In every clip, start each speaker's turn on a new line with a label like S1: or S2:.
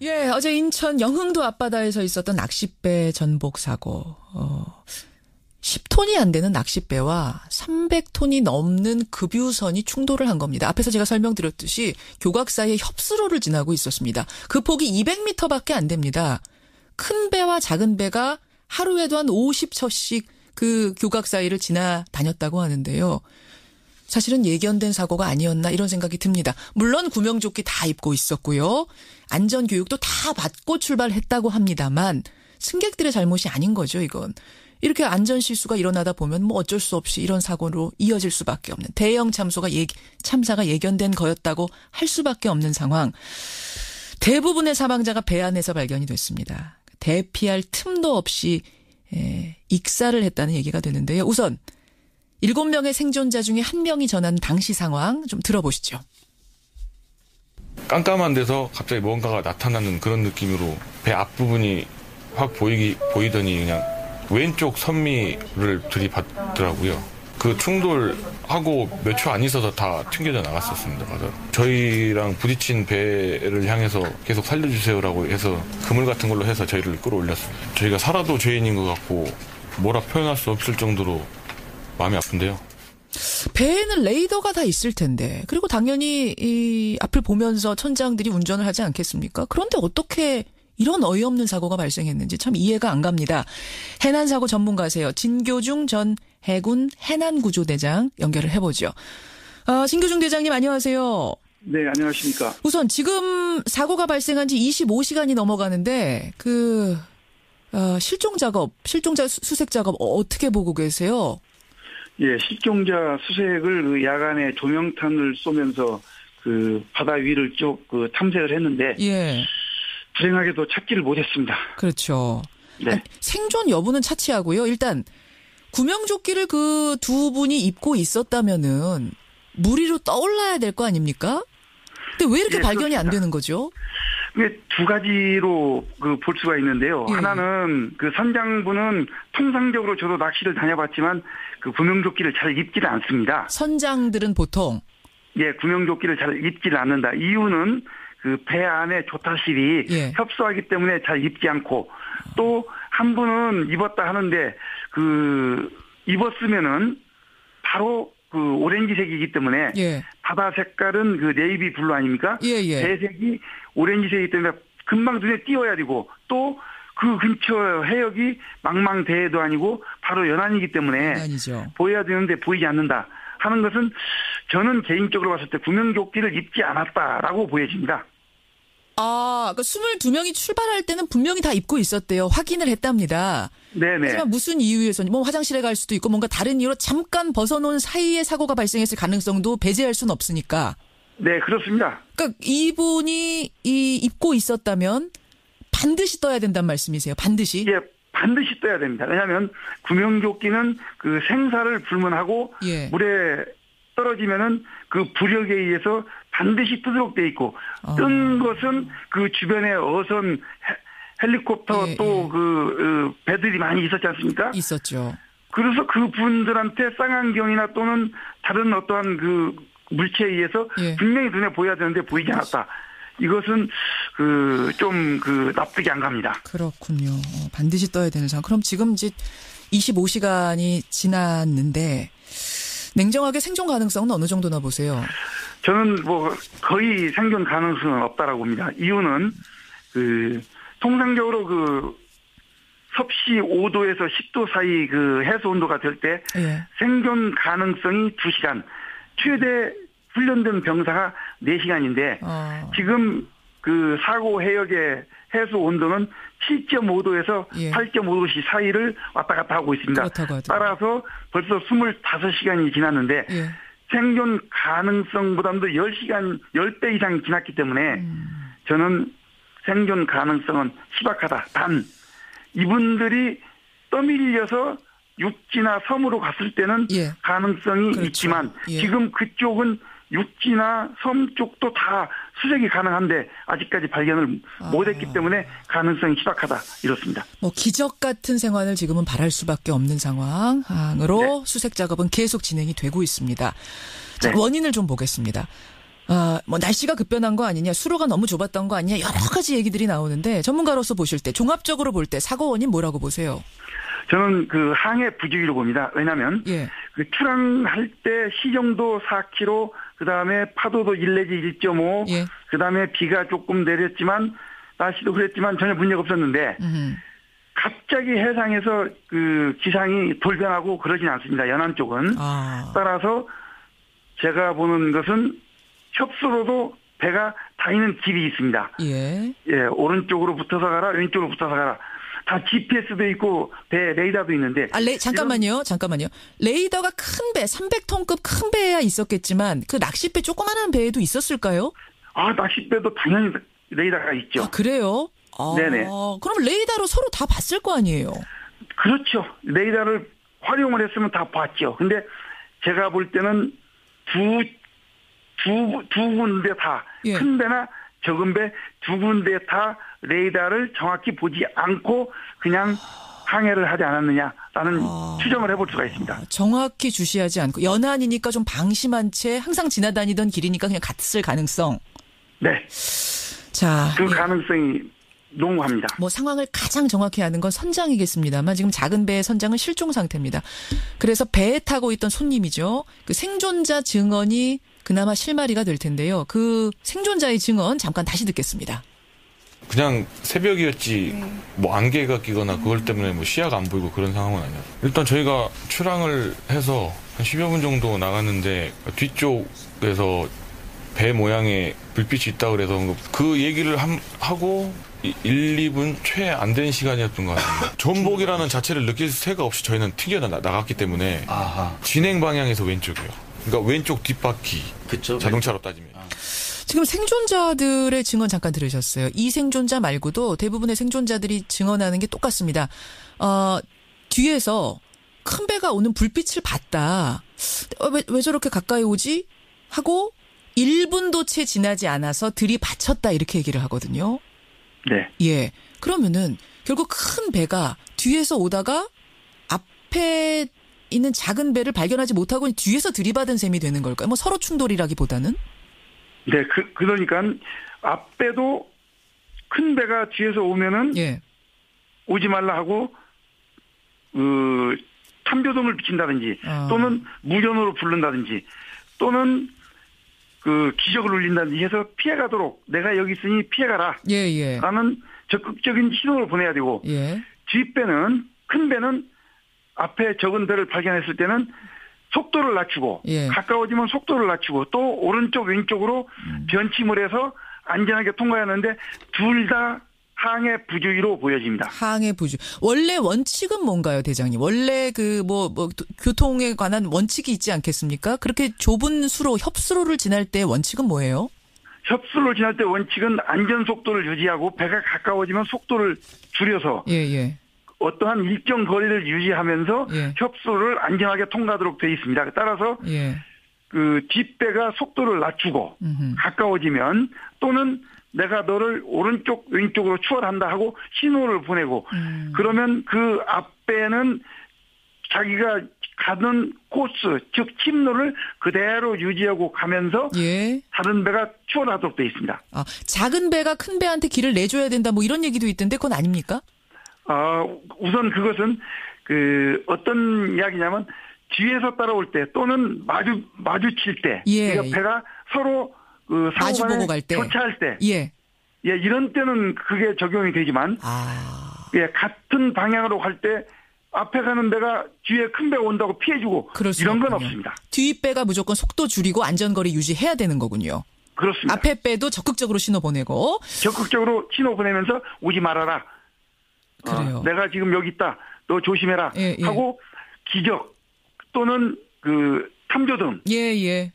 S1: 예, 어제 인천 영흥도 앞바다에서 있었던 낚싯배 전복 사고. 10톤이 안 되는 낚싯배와 300톤이 넘는 급유선이 충돌을 한 겁니다. 앞에서 제가 설명드렸듯이 교각 사이에 협수로를 지나고 있었습니다. 그 폭이 200m밖에 안 됩니다. 큰 배와 작은 배가 하루에도 한 50척씩 그 교각 사이를 지나다녔다고 하는데요. 사실은 예견된 사고가 아니었나 이런 생각이 듭니다. 물론 구명조끼 다 입고 있었고요. 안전교육도 다 받고 출발했다고 합니다만 승객들의 잘못이 아닌 거죠, 이건. 이렇게 안전실수가 일어나다 보면 뭐 어쩔 수 없이 이런 사고로 이어질 수밖에 없는 대형 참사가 예견된 거였다고 할 수밖에 없는 상황. 대부분의 사망자가 배 안에서 발견이 됐습니다. 대피할 틈도 없이 익사를 했다는 얘기가 되는데요. 우선 7명의 생존자 중에 1명이 전한 당시 상황 좀 들어보시죠.
S2: 깜깜한 데서 갑자기 뭔가가 나타나는 그런 느낌으로 배 앞부분이 확 보이더니 그냥 왼쪽 선미를 들이받더라고요. 그 충돌하고 몇 초 안 있어서 다 튕겨져 나갔었습니다. 맞아요. 저희랑 부딪힌 배를 향해서 계속 살려주세요라고 해서 그물 같은 걸로 해서 저희를 끌어올렸습니다. 저희가 살아도 죄인인 것 같고 뭐라 표현할 수 없을 정도로 마음이 아픈데요.
S1: 배에는 레이더가 다 있을 텐데 그리고 당연히 이 앞을 보면서 천장들이 운전을 하지 않겠습니까? 그런데 어떻게 이런 어이없는 사고가 발생했는지 참 이해가 안 갑니다. 해난사고 전문가세요. 진교중 전 해군 해난구조대장 연결을 해보죠. 진교중 대장님 안녕하세요.
S3: 네, 안녕하십니까.
S1: 우선 지금 사고가 발생한 지 25시간이 넘어가는데 실종자 수색 작업 어떻게 보고 계세요?
S3: 예, 실종자 수색을 그 야간에 조명탄을 쏘면서 그 바다 위를 쭉 탐색을 했는데
S1: 예.
S3: 불행하게도 찾지를 못했습니다.
S1: 그렇죠.
S3: 네.
S1: 생존 여부는 차치하고요. 일단 구명조끼를 그 두 분이 입고 있었다면은 물 위로 떠올라야 될 거 아닙니까? 근데 왜 이렇게 발견이
S3: 그렇습니다.
S1: 안 되는 거죠?
S3: 두 가지로 볼 수가 있는데요.
S1: 예.
S3: 하나는 그 선장부는 통상적으로 저도 낚시를 다녀봤지만 그 구명조끼를 잘 입지를 않습니다.
S1: 선장들은 보통
S3: 예, 구명조끼를 잘 입지를 않는다. 이유는 그 배 안에 조타실이
S1: 예.
S3: 협소하기 때문에 잘 입지 않고 또 한 분은 입었다 하는데 그 입었으면은 바로 그 오렌지색이기 때문에
S1: 예.
S3: 바다 색깔은 그 네이비 블루 아닙니까?
S1: 예.
S3: 배색이 오렌지색이기 때문에 금방 눈에 띄어야 되고 또 그 근처 해역이 망망대해도 아니고 바로 연안이기 때문에
S1: 아니죠.
S3: 보여야 되는데 보이지 않는다 하는 것은 저는 개인적으로 봤을 때 구명조끼를 입지 않았다라고 보여집니다.
S1: 그러니까 22명이 출발할 때는 분명히 다 입고 있었대요. 확인을 했답니다.
S3: 네네.
S1: 하지만 무슨 이유에서 뭐 화장실에 갈 수도 있고 뭔가 다른 이유로 잠깐 벗어놓은 사이에 사고가 발생했을 가능성도 배제할 수는 없으니까.
S3: 네, 그렇습니다.
S1: 그러니까 이분이 입고 있었다면 반드시 떠야 된다는 말씀이세요. 반드시.
S3: 예, 반드시 떠야 됩니다. 왜냐하면 구명조끼는 그 생사를 불문하고
S1: 예.
S3: 물에 떨어지면은 그 부력에 의해서 반드시 뜨도록 돼 있고 뜬 것은 그 주변에 어선 헬리콥터
S1: 예,
S3: 또 그 배들이 많이 있었지 않습니까?
S1: 있었죠.
S3: 그래서 그 분들한테 쌍안경이나 또는 다른 어떠한 그 물체에 의해서
S1: 예.
S3: 분명히 눈에 보여야 되는데 보이지 않았다. 이것은 좀 납득이 안 갑니다.
S1: 그렇군요. 반드시 떠야 되는 상황. 그럼 지금 이제 25시간이 지났는데 냉정하게 생존 가능성은 어느 정도나 보세요?
S3: 저는 거의 생존 가능성은 없다라고 봅니다. 이유는 통상적으로 섭씨 5도에서 10도 사이 해수 온도가 될 때
S1: 예.
S3: 생존 가능성이 2시간, 최대 훈련된 병사가 4시간인데 지금 사고 해역의 해수 온도는 7.5도에서
S1: 예.
S3: 8.5도씨 사이를 왔다 갔다 하고 있습니다.
S1: 그렇다고 하더라고요.
S3: 따라서 벌써 25시간이 지났는데
S1: 예.
S3: 생존 가능성보다도 10배 이상 지났기 때문에 저는 생존 가능성은 희박하다. 단 이분들이 떠밀려서 육지나 섬으로 갔을 때는
S1: 예.
S3: 가능성이
S1: 그렇죠.
S3: 있지만
S1: 예.
S3: 지금 그쪽은 육지나 섬 쪽도 다 수색이 가능한데 아직까지 발견을 못했기 때문에 가능성이 희박하다 이렇습니다.
S1: 기적 같은 생활을 지금은 바랄 수밖에 없는 상황으로
S3: 네.
S1: 수색 작업은 계속 진행이 되고 있습니다. 자,
S3: 네.
S1: 원인을 좀 보겠습니다. 뭐 날씨가 급변한 거 아니냐, 수로가 너무 좁았던 거 아니냐, 여러 가지 얘기들이 나오는데 전문가로서 보실 때 종합적으로 볼 때 사고 원인 뭐라고 보세요?
S3: 저는 그 항해 부주의로 봅니다. 왜냐하면
S1: 예.
S3: 그 출항할 때 시정도 4km, 그 다음에 파도도 1 내지 1.5,
S1: 예.
S3: 그 다음에 비가 조금 내렸지만 날씨도 그랬지만 전혀 문제가 없었는데 갑자기 해상에서 그 기상이 돌변하고 그러진 않습니다. 연안 쪽은. 따라서 제가 보는 것은 협수로도 배가 다니는 길이 있습니다.
S1: 예.
S3: 예, 오른쪽으로 붙어서 가라, 왼쪽으로 붙어서 가라. 다 GPS도 있고 배 레이더도 있는데.
S1: 잠깐만요. 레이더가 큰 배, 300톤급 큰 배야 있었겠지만 그 낚싯배 조그만한 배에도 있었을까요?
S3: 낚싯배도 당연히 레이더가 있죠.
S1: 그래요?
S3: 네네.
S1: 그럼 레이더로 서로 다 봤을 거 아니에요?
S3: 그렇죠. 레이더를 활용을 했으면 다 봤죠. 근데 제가 볼 때는 두 군데 다,
S1: 예.
S3: 큰 배나 적은 배 두 군데 다 레이더를 정확히 보지 않고 그냥 항해를 하지 않았느냐라는 추정을 해볼 수가 있습니다.
S1: 정확히 주시하지 않고 연안이니까 좀 방심한 채 항상 지나다니던 길이니까 그냥 갔을 가능성.
S3: 네.
S1: 자,
S3: 그 가능성이 농후합니다.
S1: 뭐 상황을 가장 정확히 아는 건 선장이겠습니다만 지금 작은 배의 선장은 실종 상태입니다. 그래서 배에 타고 있던 손님이죠. 그 생존자 증언이 그나마 실마리가 될 텐데요. 그 생존자의 증언 잠깐 다시 듣겠습니다.
S2: 그냥 새벽이었지 뭐 안개가 끼거나 그걸 때문에 뭐 시야가 안 보이고 그런 상황은 아니에요. 일단 저희가 출항을 해서 한 10여 분 정도 나갔는데 뒤쪽에서 배 모양의 불빛이 있다고 그래서 그 얘기를 하고 1, 2분 최 안 된 시간이었던 것 같아요. 전복이라는 자체를 느낄 새가 없이 저희는 튕겨 나갔기 때문에 진행 방향에서 왼쪽이요. 그러니까 왼쪽 뒷바퀴.
S4: 그쵸?
S2: 자동차로 따지면.
S1: 지금 생존자들의 증언 잠깐 들으셨어요. 이 생존자 말고도 대부분의 생존자들이 증언하는 게 똑같습니다. 뒤에서 큰 배가 오는 불빛을 봤다. 왜 저렇게 가까이 오지? 하고 1분도 채 지나지 않아서 들이받쳤다 이렇게 얘기를 하거든요.
S3: 네.
S1: 예. 그러면은 결국 큰 배가 뒤에서 오다가 앞에 있는 작은 배를 발견하지 못하고 뒤에서 들이받은 셈이 되는 걸까요? 뭐 서로 충돌이라기보다는?
S3: 네, 그러니까 앞배도 큰 배가 뒤에서 오면은
S1: 예.
S3: 오지 말라 하고 탐조등을 비친다든지 또는 무전으로 부른다든지 또는 기적을 울린다든지 해서 피해가도록 내가 여기 있으니 피해가라.
S1: 예.
S3: 라는 적극적인 신호를 보내야 되고
S1: 예.
S3: 뒷배는 큰 배는 앞에 적은 배를 발견했을 때는 속도를 낮추고
S1: 예.
S3: 가까워지면 속도를 낮추고 또 오른쪽 왼쪽으로 변침을 해서 안전하게 통과하는데 둘 다 항해 부주의로 보여집니다.
S1: 항해 부주. 원래 원칙은 뭔가요, 대장님? 원래 교통에 관한 원칙이 있지 않겠습니까? 그렇게 좁은 수로 협수로를 지날 때 원칙은 뭐예요?
S3: 협수로를 지날 때 원칙은 안전 속도를 유지하고 배가 가까워지면 속도를 줄여서
S1: 예.
S3: 어떠한 일정 거리를 유지하면서
S1: 예.
S3: 협수로를 안전하게 통과하도록 되어 있습니다. 따라서
S1: 예.
S3: 뒷배가 속도를 낮추고 가까워지면 또는 내가 너를 오른쪽 왼쪽으로 추월한다 하고 신호를 보내고 그러면 그 앞배는 자기가 가는 코스 즉 침로를 그대로 유지하고 가면서
S1: 예.
S3: 다른 배가 추월하도록 되어 있습니다.
S1: 작은 배가 큰 배한테 길을 내줘야 된다 뭐 이런 얘기도 있던데 그건 아닙니까?
S3: 우선 그것은 어떤 이야기냐면 뒤에서 따라올 때 또는 마주칠 때
S1: 예.
S3: 그러니까 배가 서로
S1: 마주보고 갈 때
S3: 교차할 때
S1: 예.
S3: 이런 때는 그게 적용이 되지만 같은 방향으로 갈 때 앞에 가는 배가 뒤에 큰 배가 온다고 피해주고 이런 건 없습니다.
S1: 뒷배가 무조건 속도 줄이고 안전거리 유지해야 되는 거군요.
S3: 그렇습니다.
S1: 앞에 배도 적극적으로 신호 보내고
S3: 적극적으로 신호 보내면서 오지 말아라.
S1: 그래요.
S3: 내가 지금 여기 있다. 너 조심해라.
S1: 예.
S3: 하고 기적 또는 탐조등.
S1: 예.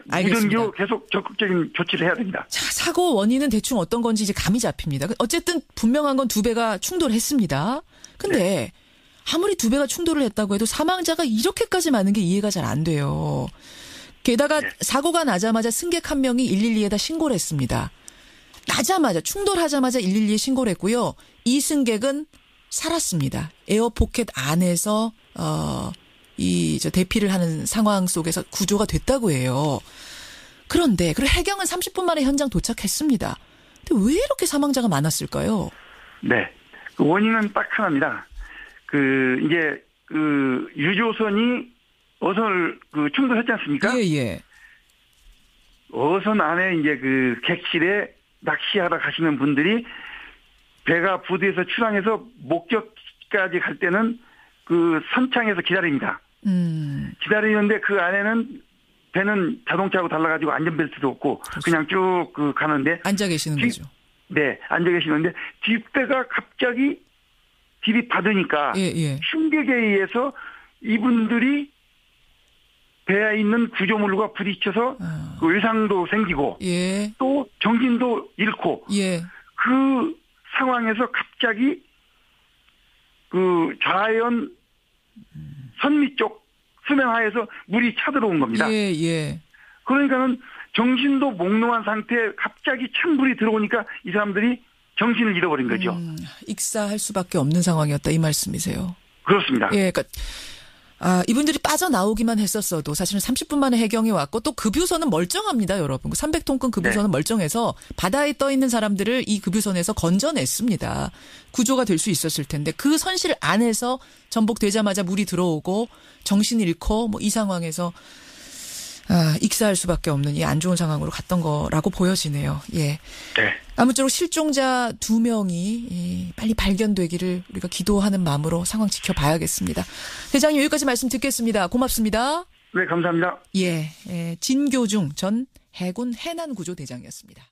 S3: 무전기로 계속 적극적인 조치를 해야 됩니다.
S1: 자, 사고 원인은 대충 어떤 건지 이제 감이 잡힙니다. 어쨌든 분명한 건 두 배가 충돌했습니다. 근데 아무리 두 배가 충돌을 했다고 해도 사망자가 이렇게까지 많은 게 이해가 잘 안 돼요. 게다가 사고가 나자마자 승객 한 명이 112에다 신고를 했습니다. 충돌하자마자 112에 신고를 했고요. 이 승객은 살았습니다. 에어포켓 안에서 대피를 하는 상황 속에서 구조가 됐다고 해요. 그런데 그리고 해경은 30분 만에 현장 도착했습니다. 근데 왜 이렇게 사망자가 많았을까요?
S3: 네, 그 원인은 딱 하나입니다. 이제 유조선이 어선을 충돌했지 않습니까?
S1: 예.
S3: 어선 안에 이제 객실에 낚시하러 가시는 분들이 배가 부두에서 출항해서 목적까지 갈 때는 선창에서 기다립니다. 기다리는데 그 안에는 배는 자동차하고 달라가지고 안전벨트도 없고 그렇죠. 그냥 쭉 가는데
S1: 앉아 계시는 거죠.
S3: 네, 앉아 계시는데 뒷배가 갑자기 들이받으니까 충격에 의해서 이분들이 배에 있는 구조물과 부딪혀서 외상도 생기고 또 정신도 잃고 그 상황에서 갑자기 좌연 선미 쪽 수면하에서 물이 차들어온 겁니다. 그러니까는 정신도 몽롱한 상태에 갑자기 찬물이 들어오니까 이 사람들이 정신을 잃어버린 거죠.
S1: 익사할 수밖에 없는 상황이었다 이 말씀이세요.
S3: 그렇습니다.
S1: 그러니까 이분들이 빠져나오기만 했었어도 사실은 30분 만에 해경이 왔고 또 급유선은 멀쩡합니다, 여러분. 300톤급 급유선은 멀쩡해서 바다에 떠 있는 사람들을 이 급유선에서 건져냈습니다. 구조가 될 수 있었을 텐데 그 선실 안에서 전복되자마자 물이 들어오고 정신 잃고 이 상황에서 익사할 수밖에 없는 이 안 좋은 상황으로 갔던 거라고 보여지네요. 네. 아무쪼록 실종자 2명이 빨리 발견되기를 우리가 기도하는 마음으로 상황 지켜봐야겠습니다. 대장님 여기까지 말씀 듣겠습니다. 고맙습니다.
S3: 네, 감사합니다.
S1: 진교중 전 해군 해난구조대장이었습니다.